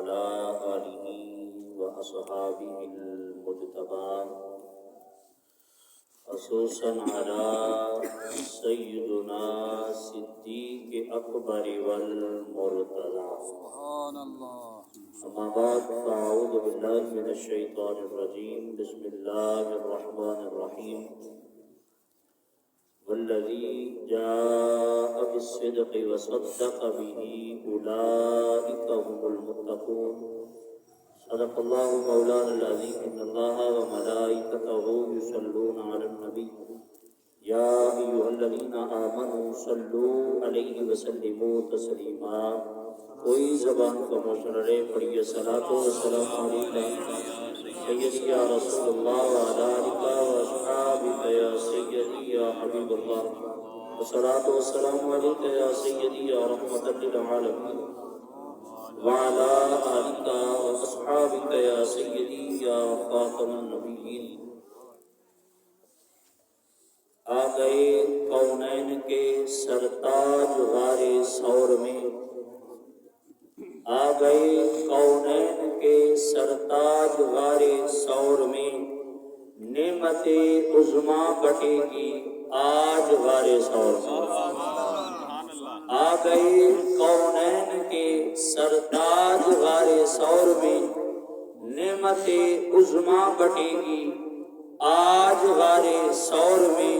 وعلى آله وأصحابه المجتبى خصوصا على سيدنا صديق أكبر والمرتضى سبحان الله. أما بعد فأعوذ بالله من الشيطان الرجيم بسم الله الرحمن الرحيم والذي جاء بالصدق وصدق به أولئك هم المتقون صدق الله مولانا العظيم إن الله وملائكته يصلون على النبي يا أيها الذين آمنوا صلوا عليه وسلموا تسليما کوئی زبان خاموش نہ رہے پڑھیے صلاۃ و سلام علیکہ سیدی یا رسول اللہ وعلی آلہ واصحابہ یا سیدی یا حبیب اللہ والصلاۃ والسلام علیکہ یا سیدی یا رحمۃ للعالمین وعلی آلہ واصحابہ یا سیدی یا خاتم النبیین۔ آ گئے کونین کے سرتاج غار ثور میں، آ گئے کونین کے سرتاج غار ثور میں، نعمت عظمیٰ بٹے گی آج غار ثور میں۔ آ گئے کونین کے سرتاج غار ثور میں، نعمت عظمیٰ بٹے گی آج غار ثور میں۔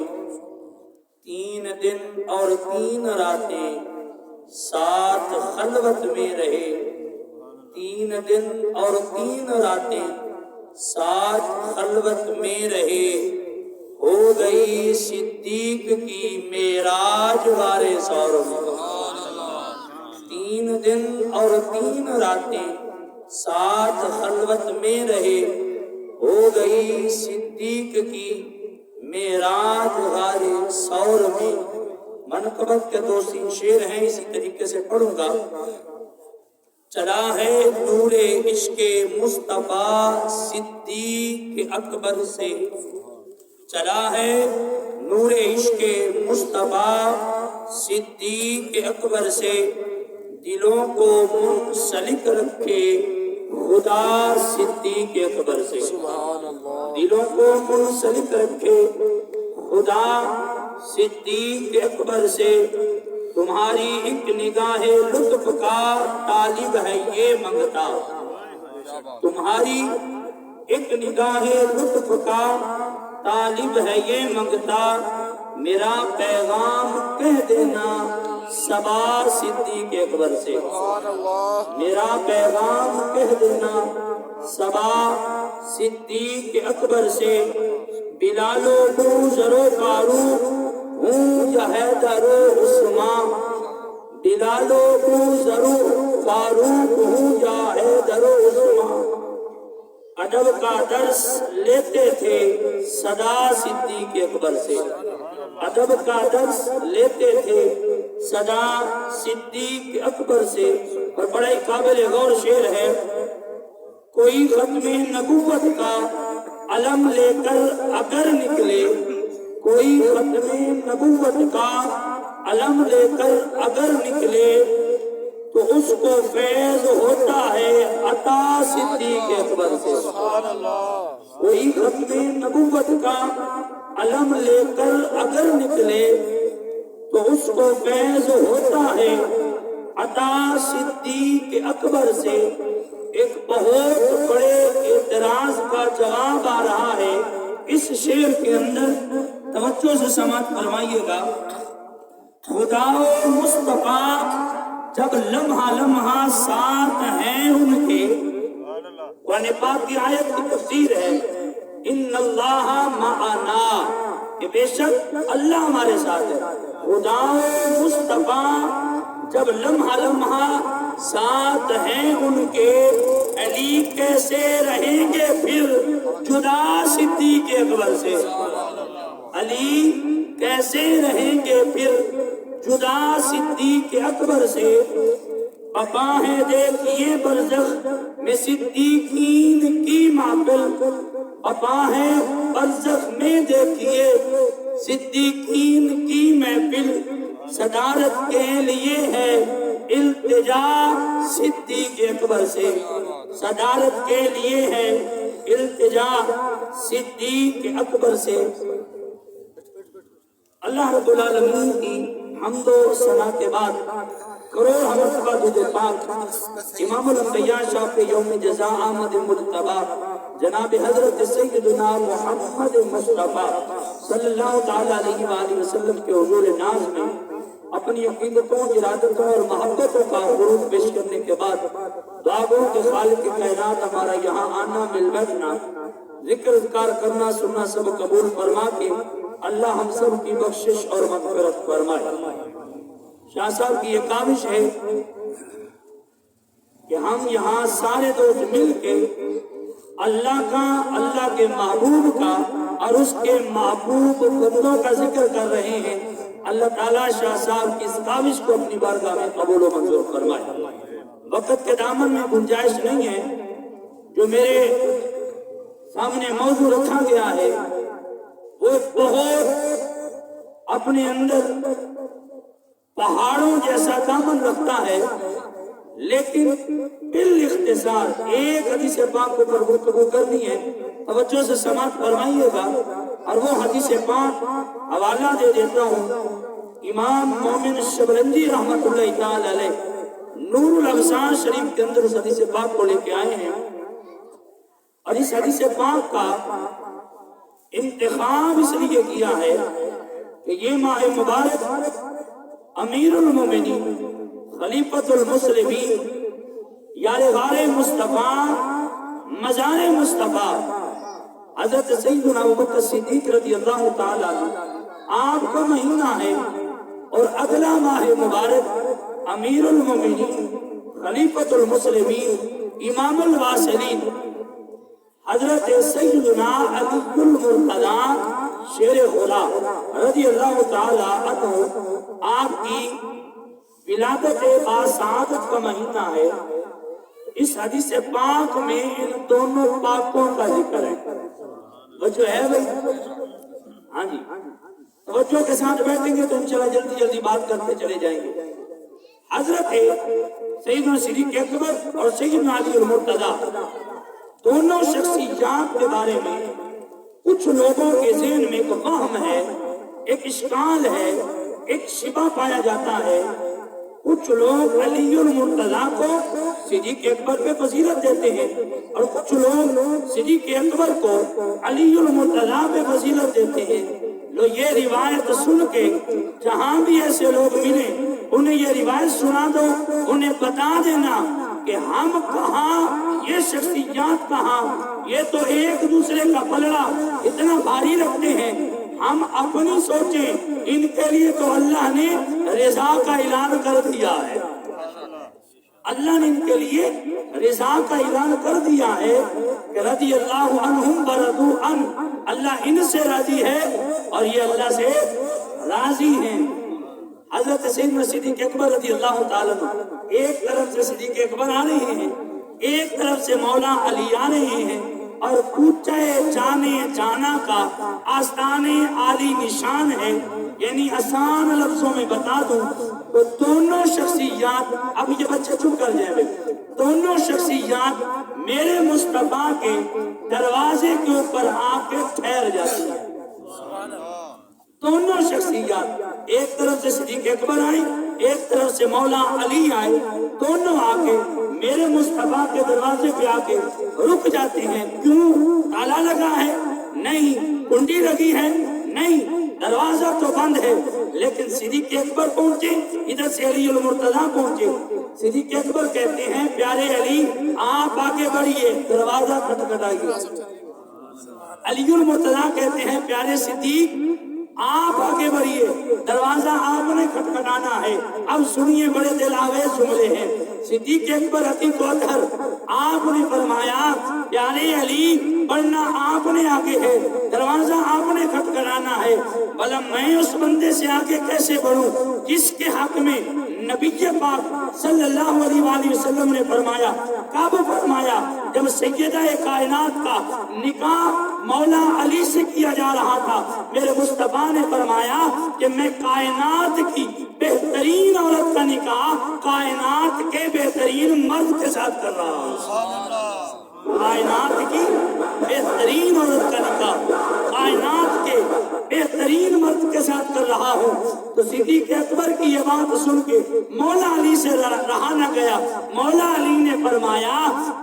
3 دن اور 3 راتیں ساتھ خلوت میں رہے، 3 دن اور 3 راتیں ساتھ خلوت میں رہے، ہو گئی صدیق کی معراج غار ثور میں۔ 3 دن اور 3 راتیں ساتھ خلوت میں رہے، ہو گئی صدیق کی معراج غار ثور میں۔ منقبت کے 2 شعر ہیں، اسی طریقے سے پڑھوں گا۔ چلا ہے نور عشق مصطفیٰ صدیق اکبر سے، چلا ہے نور عشق مصطفیٰ صدیق اکبر سے، دلوں کو منسلک رکھے خدا صدیق اکبر سے، دلوں کو منسلک رکھے خدا صدیق اکبر سے۔ تمہاری ایک نگاہ لطف کا طالب ہے یہ منگتا، تمہاری ایک نگاہ لطف کا طالب ہے یہ منگتا، میرا پیغام کہہ دینا صبا صدیق اکبر سے، میرا پیغام کہہ دینا صبا صدیق اکبر سے۔ بلال و بوذر و فاروق ہوں یا حیدر و عثمان، بلال و بوذر و فاروق ہوں یا حیدر و عثمان، ادب کا درس لیتے تھے صدا صدیق اکبر سے، ادب کا درس لیتے تھے صدا صدیق اکبر سے۔ اور بڑا ہی قابل غور شعر ہے، کوئی ختم نبوت کا علم لے کر اگر نکلے، کوئی ختم نبوت کا علم لے کر اگر نکلے، تو اس کو فیض ہوتا ہے عطا صدیق اکبر سے۔ کوئی ختم نبوت کا علم لے کر اگر نکلے، تو اس کو فیض ہوتا ہے عطا صدیق اکبر سے۔ ایک بہت بڑے اعتراض کا جواب آ رہا ہے اس شعر کے اندر، توجہ سے سماعت فرمائیے گا۔ خدا و مصطفیٰ جب لمحہ لمحہ ساتھ ہیں ان کے، قرآن پاک کی آیت کی تفسیر ہے ان اللہ معنا، کہ بے شک اللہ ہمارے ساتھ ہے۔ خدا و مصطفیٰ جب لمحہ لمحہ ساتھ ہیں ان کے، علی کیسے رہیں گے پھر جدا صدیق اکبر سے، علی کیسے رہیں گے پھر جدا صدیق اکبر سے۔ پپا ہے دیکھیے برزخ میں صدیقین کی محفل، پپا ہے برزخ میں دیکھیے صدیقین کی محفل، صدارت کے لیے ہے التجا صدیق اکبر سے صدارت کے لیے ہے التجا صدیق اکبر سے۔ اللہ رب العالمین کی حمد و ثنا کے بعد کروڑ مرتبہ درود پاک امام الانبیاء شاہ کے یوم جزا آمد مرتبہ جناب حضرت سیدنا محمد مصطفیٰ صلی اللہ تعالیٰ علیہ وآلہ وسلم کے حضور ناز میں اپنی عقیدتوں، ارادتوں اور محبتوں کا عروج پیش کرنے کے بعد دعا گو کہ خالق کائنات ہمارا یہاں آنا، مل بیٹھنا، ذکر اذکار کرنا، سننا سب قبول فرما کے اللہ ہم سب کی بخشش اور مغفرت فرمائے۔ شاہ صاحب کی یہ کاوش ہے کہ ہم یہاں سارے دوست مل کے اللہ کا، اللہ کے محبوب کا اور اس کے محبوب بندوں کا ذکر کر رہے ہیں۔ اللہ تعالیٰ شاہ صاحب کی اس کاوش کو اپنی بارگاہ میں قبول و منظور فرمائے۔ وقت کے دامن میں گنجائش نہیں ہے، جو میرے سامنے موضوع رکھا گیا ہے وہ بہت اپنے اندر پہاڑوں جیسا دامن رکھتا ہے، لیکن بالاختصار ایک حدیث پاک کو پر گفتگو کرنی ہے، توجہ سے سماعت فرمائیے گا، اور وہ حدیث پاک حوالہ دے دیتا ہوں امام مومن شبرنجی رحمت اللہ تعالی علیہ نور الابصار شریف کے اندر اس حدیث پاک کو لے کے آئے ہیں، اور اس حدیث پاک کا انتخاب اس لیے کیا ہے کہ یہ ماہ مبارک امیر المومنین خلیفۃ المسلمین یار غار مصطفیٰ مزار مصطفیٰ حضرت سیدنا ابوبکر صدیق رضی اللہ تعالیٰ عنہ آپ کا مہینہ ہے، اور اگلا ماہ مبارک امیر المومنین خلیفۃ المسلمین امام الواصلین حضرت سیدنا علی المرتضی شیر خدا رضی اللہ تعالی عنہ آپ کی ولادت باسعادت کا مہینہ ہے۔ اس حدیث پاک میں ان دونوں پاکوں کا ذکر ہے۔ وجہ ہے بھائی؟ ہاں جی، توجہ کے ساتھ بیٹھیں گے تو انشاءاللہ جلدی جلدی بات کرتے چلے جائیں گے۔ حضرت سیدنا صدیق اکبر اور سیدنا علی المرتضی دونوں شخصیات کے بارے میں کچھ لوگوں کے ذہن میں ایک وہم ہے، ایک اشکال ہے، ایک شبہ پایا جاتا ہے۔ کچھ لوگ علی المرتضی کو صدیق اکبر پہ فضیلت دیتے ہیں، اور کچھ لوگ صدیق اکبر کو علی المرتضی پہ فضیلت دیتے ہیں۔ لو یہ روایت سن کے جہاں بھی ایسے لوگ ملیں انہیں یہ روایت سنا دو، انہیں بتا دینا کہ ہم کہاں، یہ شخصیات کہاں، یہ تو ایک دوسرے کا پلڑا اتنا بھاری رکھتے ہیں، ہم اپنی سوچیں، ان کے لیے تو اللہ نے رضا کا اعلان کر دیا ہے۔ اللہ نے ان کے لیے رضا کا اعلان کر دیا ہے کہ رضی اللہ عنہم ورضوا عنہ، اللہ ان سے راضی ہے اور یہ اللہ سے راضی ہیں۔ حضرت سیدنا صدیق اکبر رضی اللہ تعالیٰ عنہ ایک طرف سے صدیق اکبر آ رہے ہیں، ایک طرف سے مولا علی آ رہے ہیں، اور کوچے جانے جانا کا آستانے عالی نشان ہے۔ یعنی آسان لفظوں میں بتا دوں تو دونوں شخصیات، اب یہ بچے چپ کر جائیں، دونوں شخصیات میرے مصطفیٰ کے دروازے کے اوپر آ کے ٹھہر جاتی ہیں۔ دونوں شخصیات، ایک طرف سے صدیق اکبر آئے، ایک طرف سے مولا علی آئے، دونوں آ کے میرے مصطفیٰ کے دروازے پہ آ کے رک جاتے ہیں۔ کیوں؟ تالا لگا ہے؟ نہیں۔ کنڈی لگی ہے؟ نہیں۔ دروازہ تو بند ہے، لیکن صدیق اکبر پہنچے، ادھر سے علی المرتضی پہنچے۔ صدیق اکبر کہتے ہیں پیارے علی آپ آگے بڑھیے، دروازہ کھٹکھٹائیے۔ علی المرتضی کہتے ہیں پیارے صدیق آپ آگے بڑھیے، دروازہ آپ نے کھٹکھٹانا ہے۔ اب سنیے بڑے دلاویز جملے ہیں۔ صدیق اکبر عتیق اکبر آپ نے فرمایا پیارے علی بڑھنا آپ نے آگے ہے، دروازہ آپ نے کھٹکھٹانا ہے، بھلا میں اس بندے سے آگے کیسے بڑھوں جس کے حق میں نبی پاک صلی اللہ علیہ وآلہ وسلم نے فرمایا، کب فرمایا؟ جب سیدہ کائنات کا نکاح مولا علی سے کیا جا رہا تھا، میرے مصطفیٰ نے فرمایا کہ میں کائنات کی بہترین عورت کا نکاح کائنات کے بہترین مرد کے ساتھ کر رہا ہوں، کائنات کی بہترین عورت کا نکاح کائنات کے بہترین مرد کے ساتھ کر رہا ہوں۔ تو صدیق اکبر کی یہ بات سن کے مولا علی سے رہا نہ گیا۔ مولا علی نے فرمایا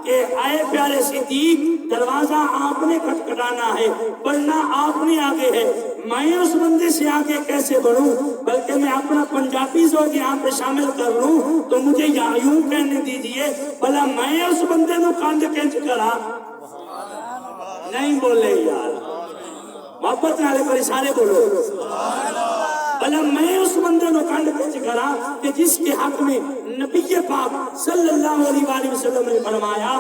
کہ اے پیارے صدیق، دروازہ آپ نے کھٹکھٹانا ہے، بڑھنا آپ نے آگے ہے، میں اس بندے سے آگے کیسے بڑھوں؟ بلکہ میں اپنا پنجابی ذوق یہاں پہ شامل کر لوں تو مجھے یوں کہنے دیجئے، بھلا میں اس بندے نو کانڈ کنج کرا؟ نہیں بولے یار، محبت والے پر اشارے بولو، بھلا میں اس بندے نو کانڈ کنج کرا کہ جس کے حق میں نبی پاک صلی اللہ علیہ وآلہ وسلم نے فرمایا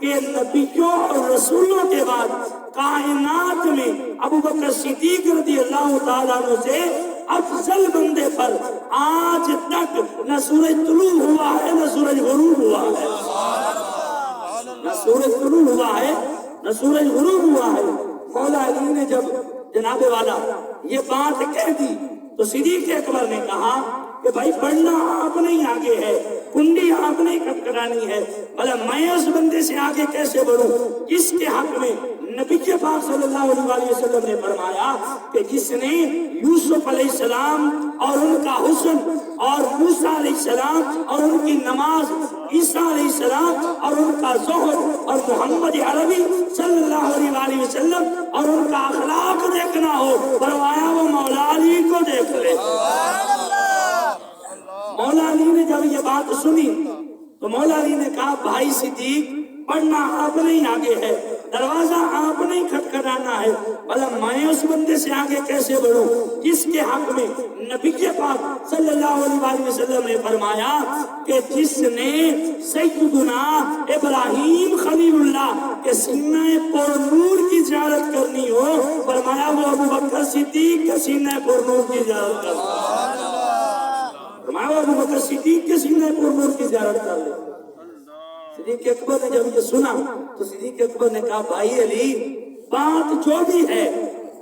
کہ نبیوں اور رسولوں کے بعد کائنات میں ابو بکر صدیق رضی اللہ تعالیٰ عنہ سے افضل بندے پر آج تک نہ سورج طلوع ہوا ہے نہ سورج غروب ہوا ہے، نہ سورج طلوع ہوا ہے نہ سورج غروب ہوا ہے۔ مولا علی نے جب جناب والا یہ بات کہہ دی تو صدیق اکبر نے کہا کہ بھائی پڑھنا آپ نہیں آگے ہے، کنڈی آپ نہیں کھٹکھٹانی ہے، بھلا میں اس بندے سے آگے کیسے بڑھوں جس کے حق میں نبی پاک صلی اللہ علیہ وآلہ وسلم نے فرمایا کہ جس نے یوسف علیہ السلام اور ان کا حسن اور موسیٰ علیہ السلام اور ان کی نماز، عیسیٰ علیہ السلام اور ان کا زہد اور محمد عربی صلی اللہ علیہ وآلہ وسلم اور ان کا اخلاق دیکھنا ہو، فرمایا وہ مولا علی کو دیکھ لے۔ مولا علی نے جب یہ بات سنی تو مولا علی نے کہا بھائی صدیق، پڑھنا آپ نہیں آگے ہے، دروازہ آپ نہیں کھٹکھٹانا ہے، بھلا میں اس بندے سے آگے کیسے بڑھوں جس کے حق میں نبی پاک صلی اللہ علیہ وآلہ وسلم نے فرمایا کہ جس نے سیدنا ابراہیم خلیل اللہ کے سینہ پر نور کی زیارت کرنی ہو، فرمایا وہ ابو بکر صدیق کے سینہ پر نور کی زیارت کر لے، فرمایا ابو بکر صدیق کے سینہ پر نور کی زیارت کر لے۔ صدیق اکبر نے جب یہ سنا تو صدیق اکبر نے کہا بھائی علی، بات جو بھی ہے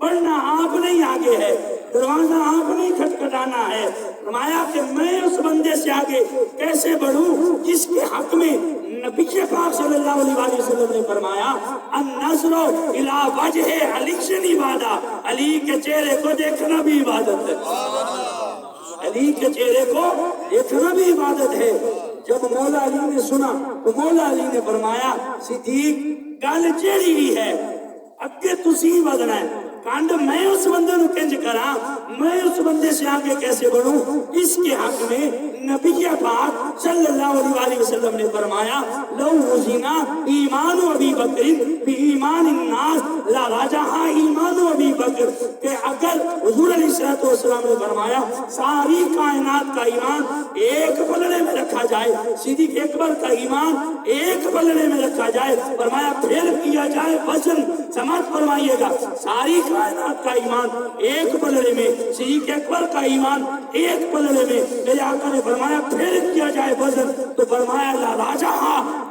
پڑھنا آپ نہیں آگے ہے، دروازہ آپ نہیں کھٹکھٹانا ہے، فرمایا کہ میں اس بندے سے آگے کیسے بڑھوں جس کے حق میں نبی پاک صلی اللہ علیہ وآلہ وسلم نے فرمایا النظر الی وجہ علی عبادہ، علی کے چہرے کو دیکھنا بھی عبادت ہے، علی کے چہرے کو دیکھنا بھی عبادت ہے۔ جب مولا علی نے سنا تو مولا علی نے فرمایا صدیق گل جیڑی بھی ہے اگے تسی ودنا ہے، کانڈ میں اس بندے نو کنج کرا، میں اس بندے سے آگے کیسے بڑھوں اس کے حق میں نبی پاک صلی اللہ علیہ وآلہ وسلم نے فرمایا لو وزنا ایمان ابی بکر بی ایمان الناس لا رجح ایمان ابی بکر، کہ اگر حضور علیہ السلام نے فرمایا ساری کائنات کا ایمان ایک پلڑے میں رکھا جائے، صدیق اکبر کا ایمان ایک پلڑے میں رکھا جائے، فرمایا پھر کیا جائے وزن، سمجھ فرمائیے گا، ساری کائنات کا ایمان ایک پلڑے میں، صدیق اکبر کا ایمان ایک پلڑے میں، میرے آقا نے فرمایا پھر کیا جائے وزن تو فرمایا لا راجہ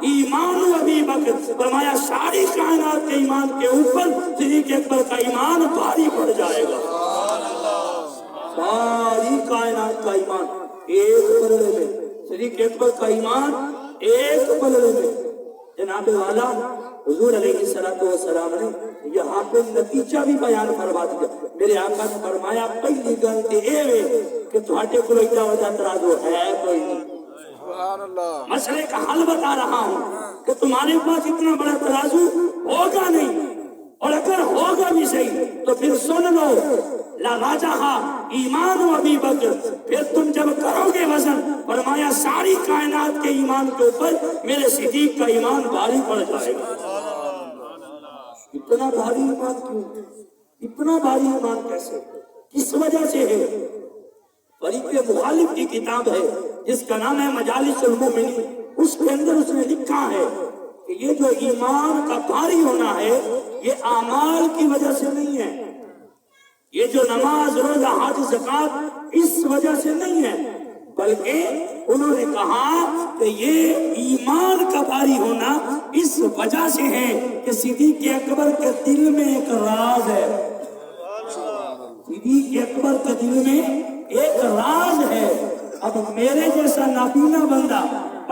ایمان ابی بکر، فرمایا ساری کائنات کے ایمان کے اوپر صدیق اکبر کا ایمان بھاری پڑ جائے گا، ساری کائنات کا ایمان ایک پلڑے میں، صدیق اکبر کا ایمان ایک پلڑے میں۔ جناب والا حضور علیہ السلام نے یہاں پہ نتیجہ بھی بیان فرما دیا، میرے آقا نے فرمایا پہلی گل تے اے وے کہ تہاڈے کول ایڈا وڈا ترازو ہے کوئی نہیں، مسئلے کا حل بتا رہا ہوں کہ تمہارے پاس اتنا بڑا ترازو ہوگا نہیں، اور اگر ہوگا بھی صحیح تو پھر سن لو لا راجہ ایمان و ابی بکر، پھر تم جب کرو گے وزن فرمایا ساری کائنات کے ایمان کے اوپر میرے صدیق کا ایمان بھاری پڑ جائے گا۔ اتنا بھاری ایمان کیوں؟ اتنا بھاری ایمان کیسے؟ کس وجہ سے ہے؟ فریق مخالف کی کتاب ہے جس کا نام ہے مجالس المومنین، اس کے اندر اس نے لکھا ہے کہ یہ جو ایمان کا بھاری ہونا ہے یہ اعمال کی وجہ سے نہیں ہے، یہ جو نماز روزہ حج زکات اس وجہ سے نہیں ہے، بلکہ انہوں نے کہا کہ یہ ایمان کا بھاری ہونا اس وجہ سے ہے کہ صدیق اکبر کے دل میں ایک راز ہے، صدیق اکبر کے دل میں ایک راز ہے۔ اب میرے جیسا نابینا بندہ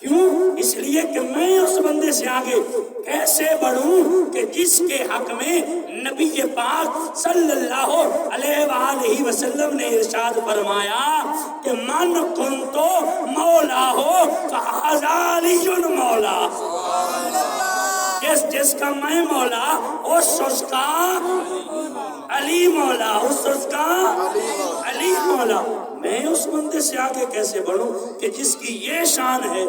کیوں؟ اس لیے کہ میں اس بندے سے آگے کیسے بڑھوں کہ جس کے حق میں نبی پاک صلی اللہ علیہ وآلہ وسلم نے ارشاد فرمایا کہ من کنتو مولا ہو فہذا علی مولا، جس کا میں مولا اس کا علی مولا، اس کا علی مولا۔ میں اس بندے سے آگے کیسے بڑھوں کہ جس کی یہ شان ہے۔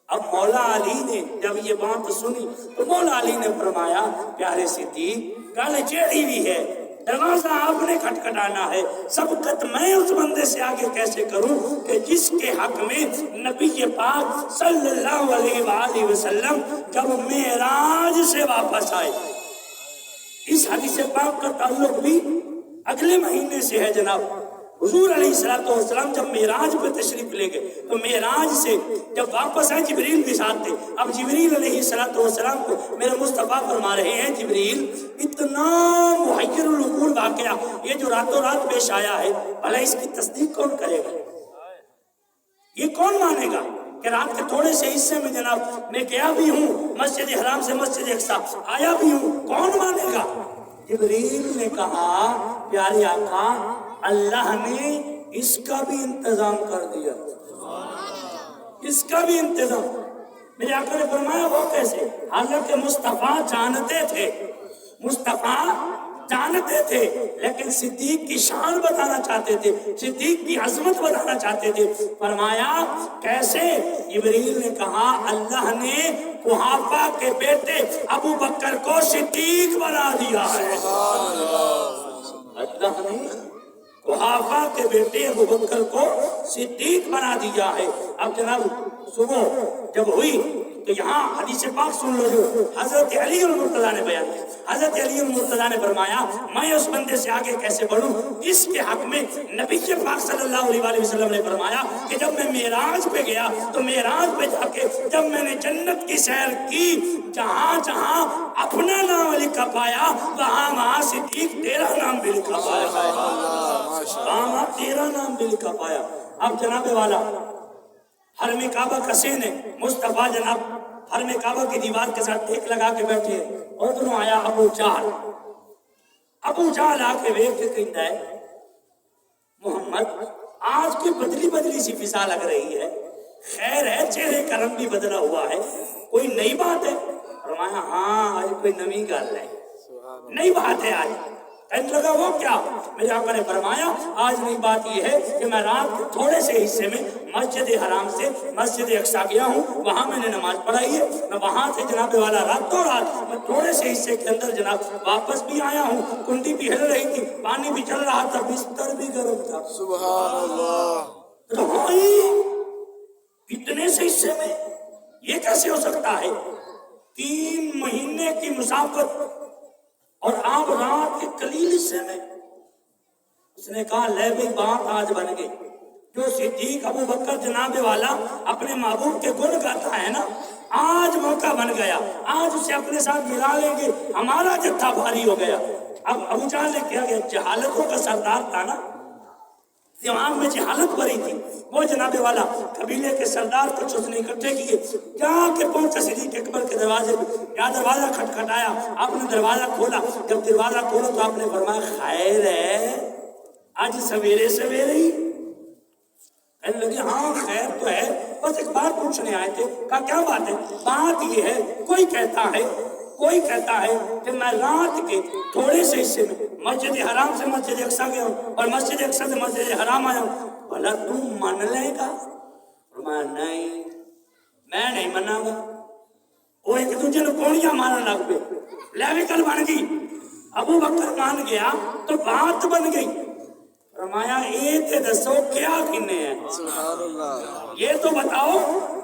اب مولا علی نے جب یہ بات سنی تو مولا علی نے فرمایا پیارے صدیق گل جیڑی بھی ہے دروازہ آپ نے کھٹکھٹانا ہے، سبقت میں اس بندے سے آگے کیسے کروں کہ جس کے حق میں نبی پاک صلی اللہ علیہ وآلہ وسلم جب معراج سے واپس آئے۔ اس حدیث پاک کا تعلق بھی اگلے مہینے سے ہے جناب۔ حضور علیہ السلام جب معراج پہ تشریف لے گئے تو معراج سے جب واپس آئے جبریل بھی ساتھ تھے۔ اب جبریل علیہ السلام کو میرے مصطفیٰ فرما رہے ہیں جبریل اتنا محیر العقول واقعہ یہ جو راتوں رات پیش آیا ہے بھلا اس کی تصدیق کون کرے گا؟ یہ کون مانے گا کہ رات کے تھوڑے سے حصے میں جناب میں گیا بھی ہوں مسجد حرام سے مسجد اقصی آیا بھی ہوں، کون مانے گا؟ جبریل نے کہا پیارے آقا اللہ نے اس کا بھی انتظام کر دیا، اس کا بھی انتظام۔ میرے آقا نے فرمایا وہ کیسے؟ حالانکہ مصطفیٰ جانتے تھے، مصطفیٰ جانتے تھے لیکن صدیق کی شان بتانا چاہتے تھے، صدیق کی عظمت بتانا چاہتے تھے۔ فرمایا کیسے؟ جبریل نے کہا اللہ نے قحافہ کے بیٹے ابو بکر کو صدیق بنا دیا ہے، اللہ نے قحافہ کے بیٹے ابو بکر کو صدیق بنا دیا ہے۔ اب جناب صبح جب ہوئی تو یہاں حدیث پاک سن لو جو حضرت علی المرتضیٰ نے بیان کیا۔ حضرت علی المرتضیٰ نے فرمایا میں اس بندے سے آگے کیسے بڑھوں جس کے حق میں نبی پاک صلی اللہ علیہ وسلم نے فرمایا کہ جب میں معراج پہ گیا تو معراج پہ جا کے جب میں نے جنت کی سیر کی جہاں جہاں اپنا نام لکھا پایا وہاں وہاں صدیق تیرا نام بھی لکھا پایا، وہاں تیرا نام بھی لکھا پایا۔ اب جناب والا حرم کعبہ کا سین ہے، مصطفیٰ جناب حرم کعبہ کی دیوار کے ساتھ ٹیک لگا کے بیٹھے ہیں اور ادھروں آیا ابو جہل۔ ابو جہل آ کے ویکھ کے کہتا ہے محمد آج کوئی بدلی بدلی سی فضا لگ رہی ہے، خیر ہے چہرے کا رنگ بھی بدلا ہوا ہے، کوئی نئی بات ہے؟ فرمایا ہاں آج کوئی نئی گل ہے، نئی بات ہے آج۔ کہنے لگا وہ کیا؟ میرے آقا نے فرمایا آج نئی بات یہ ہے کہ میں رات کے تھوڑے سے حصے میں مسجد حرام سے مسجد اقصی گیا ہوں، وہاں میں نے نماز پڑھائی ہے، میں وہاں سے جناب والا راتوں رات میں تھوڑے سے حصے کے اندر جناب واپس بھی آیا ہوں، کنڈی بھی ہل رہی تھی، پانی بھی چل رہا تھا، بستر بھی گرم تھا۔ سبحان اللہ، اتنے سے حصے میں یہ کیسے ہو سکتا ہے؟ 3 مہینے کی مسافت اور آپ رات کے قلیل حصے میں۔ اس نے کہا لے بھئی بات آج بن گئی، جو صدیق ابو بکر جناب والا اپنے محبوب کے گن گاتا ہے نا، آج موقع بن گیا، آج اسے اپنے ساتھ ملا لیں گے، ہمارا جتھا بھاری ہو گیا۔ اب ابو جہل نے کیا کہ جہالتوں کا سردار تھا نا، دماغ میں جہالت بھری تھی، وہ جناب والا قبیلے کے سردار کچھ اس نے اکٹھے کیے، جا کے پہنچا صدیق اکبر کے دروازے پہ، کیا دروازہ کھٹکھٹایا، آپ نے دروازہ کھولا، جب دروازہ کھولا تو آپ نے فرمایا خیر ہے آج سویرے سویرے ہی؟ کہنے لگے ہاں خیر تو ہے، بس ایک بات پوچھنے آئے تھے۔ کہا کیا بات ہے؟ بات یہ ہے کوئی کہتا ہے کہ میں رات کے تھوڑے سے حصے میں مسجد حرام سے مسجد اقصی گیا ہوں اور مسجد اقصی سے مسجد حرام آیا ہوں، بھلا تم مان لے گا؟ فرمایا نہیں میں نہیں منا گا۔ وہ ایک دوسرے نے کونیاں مارنا لگ پہ، لیویکل بن گئی، ابو بکر مان گیا تو بات بن گئی۔ فرمایا ایک دسو کیا کنے ہیں، یہ تو بتاؤ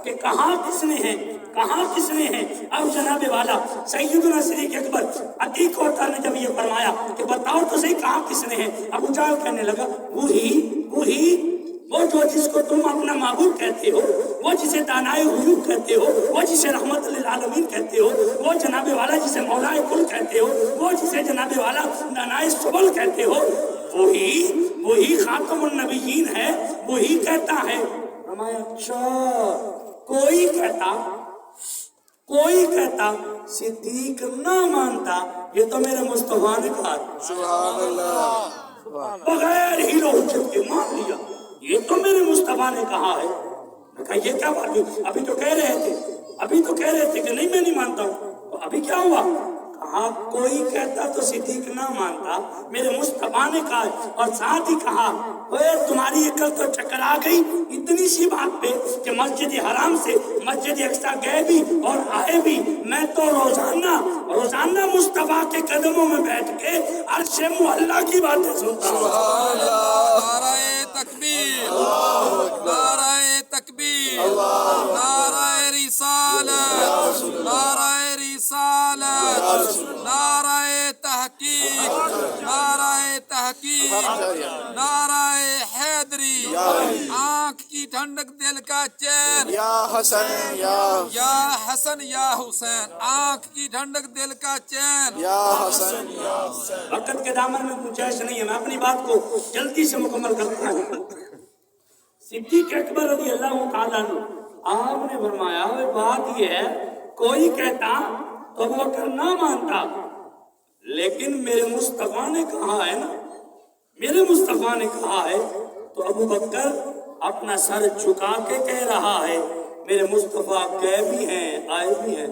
کہ کہاں کس نے ہیں، کہاں کس نے ہیں؟ اب جناب والا سیدنا صدیق اکبر عتیق ہوتا نے جب یہ فرمایا کہ بتاؤ تو صحیح کہاں کس نے ہیں، ابو جہل کہنے لگا وہی وہ جو جس کو تم اپنا محبوب کہتے ہو، وہ جسے دانائے غیوب کہتے ہو، وہ جسے رحمت للعالمین کہتے ہو، وہ جناب والا جسے مولا کل کہتے ہو، وہ جسے جناب والا دانائے سبل کہتے ہو، وہی خاتم النبیین ہے، وہی کہتا ہے۔ فرمایا اچھا کوئی کہتا صدیق نہ مانتا، یہ تو میرے مصطفیٰ نے کہا، سبحان اللہ، بغیر ہیلو حجت کے مان لیا، یہ تو میرے مصطفیٰ نے کہا ہے۔ میں کہا یہ کیا بات ہے؟ ابھی تو کہہ رہے تھے کہ نہیں میں نہیں مانتا ہوں، تو ابھی کیا ہوا؟ کہا کوئی کہتا تو صدیق نہ مانتا، میرے مصطفیٰ نے کہا، اور ساتھ ہی کہا تمہاری عقل تو چکرا گئی اتنی سی بات پہ کہ مسجد حرام سے مسجد اقصی گئے بھی اور آئے بھی، میں تو روزانہ مصطفیٰ کے قدموں میں بیٹھ کے عرش معلیٰ کی باتیں سنتا ہوں۔ نعرہ تکبیر، نعرہ تکبیر، نعرہ رسالت، نعرہ رسالت، نعرہ تحقیق، نعرہ تحقیق، نعرہ حیدری، آنکھ کی ٹھنڈک دل کا چین، یا حسن یا حسن یا حسین، آنکھ کی ٹھنڈک دل کا چین، یا حسن وقت کے دامن میں گنجائش نہیں ہے، میں اپنی بات کو جلدی سے مکمل کرتا ہوں۔ صدیق اکبر رضی اللہ تعالیٰ عنہ، آپ نے فرمایا بات یہ ہے کوئی کہتا تو ابو بکر نہ مانتا، لیکن میرے مصطفیٰ نے کہا ہے نا، میرے مصطفیٰ نے کہا ہے تو ابو بکر اپنا سر جھکا کے کہہ رہا ہے میرے مصطفیٰ گئے بھی ہیں آئے بھی ہیں۔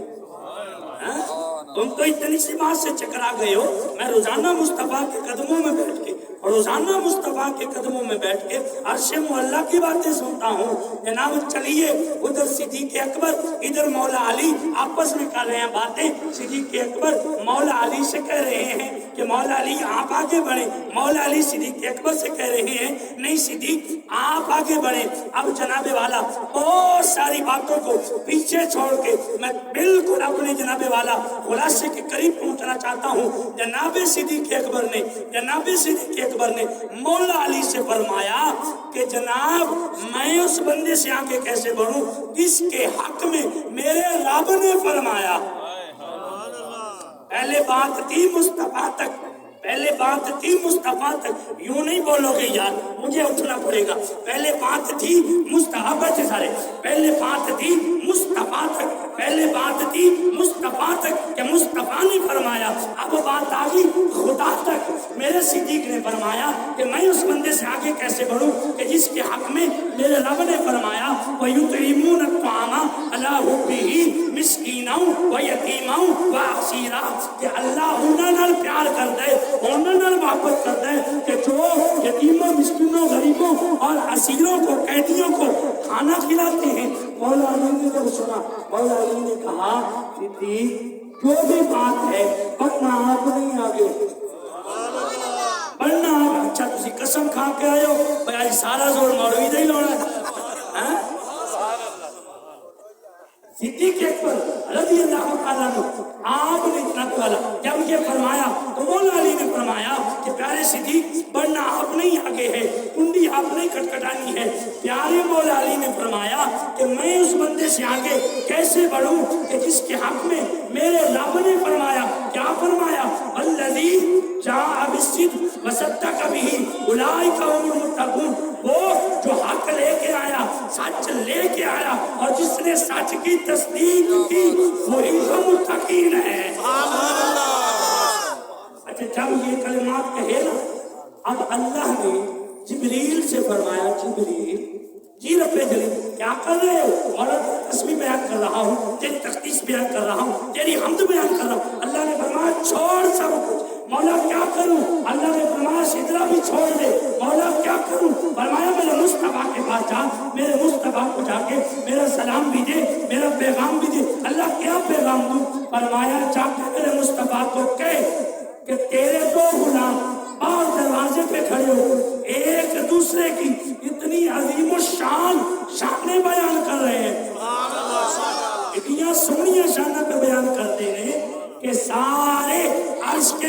تم تو اتنی سی بات سے چکرا گئے ہو، میں روزانہ مصطفیٰ کے قدموں میں بیٹھ کے عرش معلیٰ کی باتیں سنتا ہوں۔ جناب چلیے ادھر صدیق اکبر ادھر مولا علی آپس میں کر رہے ہیں باتیں۔ صدیق اکبر مولا علی سے کہہ رہے ہیں کہ مولا علی آپ آگے بڑھیں، مولا علی صدیق اکبر سے کہہ رہے ہیں نہیں صدیق آپ آگے بڑھیں۔ اب جناب والا بہت ساری باتوں کو پیچھے چھوڑ کے میں بالکل اپنے جناب والا خلاصے کے قریب پہنچنا چاہتا ہوں۔ جناب صدیق اکبر نے مولا علی سے فرمایا کہ جناب میں اس بندے سے آگے کیسے بڑھوں جس کے حق میں میرے رب نے فرمایا۔ پہلے بات تھی مصطفیٰ تک، یوں نہیں بولو گے یار مجھے اٹھنا پڑے گا۔ پہلے بات تھی مصطفیٰ تک کہ مصطفیٰ نے فرمایا، اب بات آگئی خدا تک۔ میرے صدیق نے فرمایا کہ میں اس بندے سے آگے کیسے بڑھوں کہ جس کے حق میں میرے رب نے فرمایا وَيُطْعِمُونَ الطَّعَامَ عَلَىٰ حُبِّهِ مِسْكِينًا وَيَتِيمًا وَأَسِيرًا، کہ اللہ انہاں نال پیار کر دے، انہاں نال محبت کر دے کہ جو یتیموں مسکینوں غریبوں اور اسیروں کو قیدیوں کو کھانا کھلاتے ہیں۔ مولا علی نے جب سنا، مولا علی نے کہا صدیق جو بھی بات ہے پڑھنا آپ نہیں آگے پڑھنا آپ۔ اچھا تسی قسم کھا کے آئے ہو بھائی آج سارا زور مولوی دے ہی لونا ہے۔ صدیق اکبر رضی اللہ تعالیٰ عنہ آپ نے اتنا کہا، جب یہ فرمایا تو مولا علی نے فرمایا کہ پیارے صدیق بڑھنا آپ نہیں آگے ہے، کنڈی آپ نہیں کھٹکھٹانی ہے۔ پیارے مولا علی نے فرمایا کہ میں اس بندے سے آگے کیسے بڑھوں کہ جس کے حق میں میرے رب نے فرمایا، کیا فرمایا؟ الذی جاء بالصدق وصدق بہ اولئک هم المتقون، وہ جو حق لے کے آیا، سچ لے کے آیا اور جس نے سچ کی تصدیق کی وہی تو متقین ہے۔ اچھا جب یہ کلمات کہے نا، اب اللہ نے جبریل سے فرمایا جبریل جی رب جلیل کیا کر رہے ہو؟ اور تسبیح بیان کر رہا ہوں، تیری تقدیس بیان کر رہا ہوں، تیری حمد بیان کر رہا ہوں۔ اللہ نے فرمایا چھوڑ سب کچھ۔ مولا کیا کروں؟ اللہ نے فرمایا سدرا بھی چھوڑ دے۔ مولا کیا کروں؟ فرمایا میرے مصطفیٰ کے پاس جا، میرے مصطفیٰ کو جا کے میرا سلام بھی دے، میرا پیغام بھی دے۔ اللہ کیا پیغام دوں؟ فرمایا جا کے میرے مصطفیٰ کو کہہ کہ تیرے دو غلام اور دروازے پہ کھڑے ہو، ایک دوسرے کی اتنی عظیم الشان شانیں بیان کر رہے ہیں، اتنی سونی شانیں پہ بیان کرتے ہیں کہ سارے عرش کے